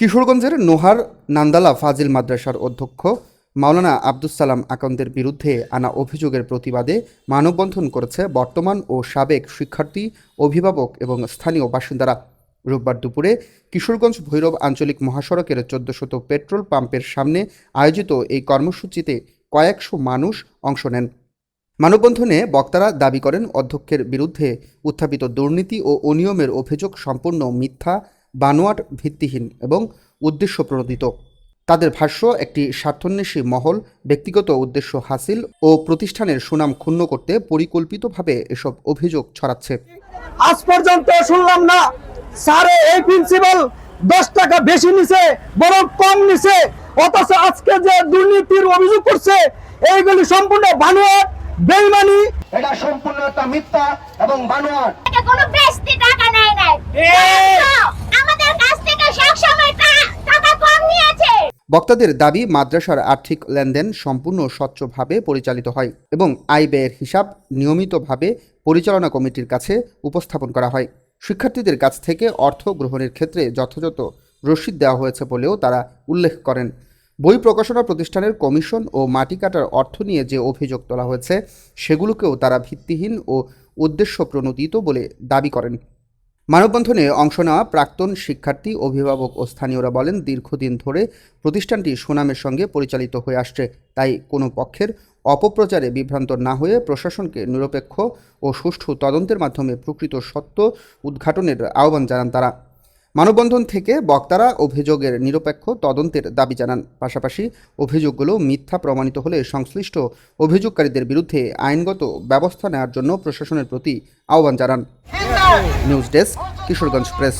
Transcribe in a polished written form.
কিশোরগঞ্জের নোহার নান্দালা ফাজিল মাদ্রাসার অধ্যক্ষ মাওলানা আব্দুস সালাম আকন্দের বিরুদ্ধে আনা অভিযোগের প্রতিবাদে মানববন্ধন করেছে বর্তমান ও সাবেক শিক্ষার্থী, অভিভাবক এবং স্থানীয় বাসিন্দারা। রোববার দুপুরে কিশোরগঞ্জ ভৈরব আঞ্চলিক মহাসড়কের ১৪০০ পেট্রোল পাম্পের সামনে আয়োজিত এই কর্মসূচিতে কয়েকশো মানুষ অংশ নেন। মানববন্ধনে বক্তারা দাবি করেন, অধ্যক্ষের বিরুদ্ধে উত্থাপিত দুর্নীতি ও অনিয়মের অভিযোগ সম্পূর্ণ মিথ্যা, বানোয়াট, ভিত্তিহীন এবং উদ্দেশ্যপ্রণোদিত। তাদের ভাষ্য, একটি স্বার্থান্বেষী মহল ব্যক্তিগত উদ্দেশ্য হাসিল ও প্রতিষ্ঠানের সুনাম ক্ষুণ্ণ করতে পরিকল্পিতভাবে এসব অভিযোগ ছড়াচ্ছে। আজ পর্যন্ত শুনলাম না স্যারে এই প্রিন্সিপাল 10 টাকা বেশি নিছে, বরং কম নিছে, অথচ আজকে যে দুর্নীতির অভিযোগ করছে এইগুলি সম্পূর্ণ বানোয়াট, বেইমানি। এটা সম্পূর্ণ একটা মিথ্যা এবং বানোয়াট। কোনো বেশি টাকা নেয় নাই, আমাদের কাছ থেকে সবসময় টাকা কম নিয়েছে। বক্তাদের দাবি, মাদ্রাসার আর্থিক লেনদেন সম্পূর্ণ স্বচ্ছভাবে পরিচালিত হয় এবং আয় ব্যয়ের হিসাব নিয়মিতভাবে পরিচালনা কমিটির কাছে উপস্থাপন করা হয়। শিক্ষার্থীদের কাছ থেকে অর্থ গ্রহণের ক্ষেত্রে যথাযথ রসিদ দেওয়া হয়েছে বলেও তারা উল্লেখ করেন। বই প্রকাশনা প্রতিষ্ঠানের কমিশন ও মাটি কাটার অর্থ নিয়ে যে অভিযোগ তোলা হয়েছে সেগুলোকেও তারা ভিত্তিহীন ও উদ্দেশ্যপ্রণোদিত বলে দাবি করেন। মানববন্ধনে অংশ নেওয়া প্রাক্তন শিক্ষার্থী, অভিভাবক ও স্থানীয়রা বলেন, দীর্ঘদিন ধরে প্রতিষ্ঠানটি সুনামের সঙ্গে পরিচালিত হয়ে আসছে। তাই কোনো পক্ষের অপপ্রচারে বিভ্রান্ত না হয়ে প্রশাসনকে নিরপেক্ষ ও সুষ্ঠু তদন্তের মাধ্যমে প্রকৃত সত্য উদ্ঘাটনের আহ্বান জানান তারা। মানববন্ধন থেকে বক্তারা অভিযোগের নিরপেক্ষ তদন্তের দাবি জানান। পাশাপাশি অভিযোগগুলো মিথ্যা প্রমাণিত হলে সংশ্লিষ্ট অভিযোগকারীদের বিরুদ্ধে আইনগত ব্যবস্থা নেওয়ার জন্য প্রশাসনের প্রতি আহ্বান জানান। News desk, Kishoreganj press.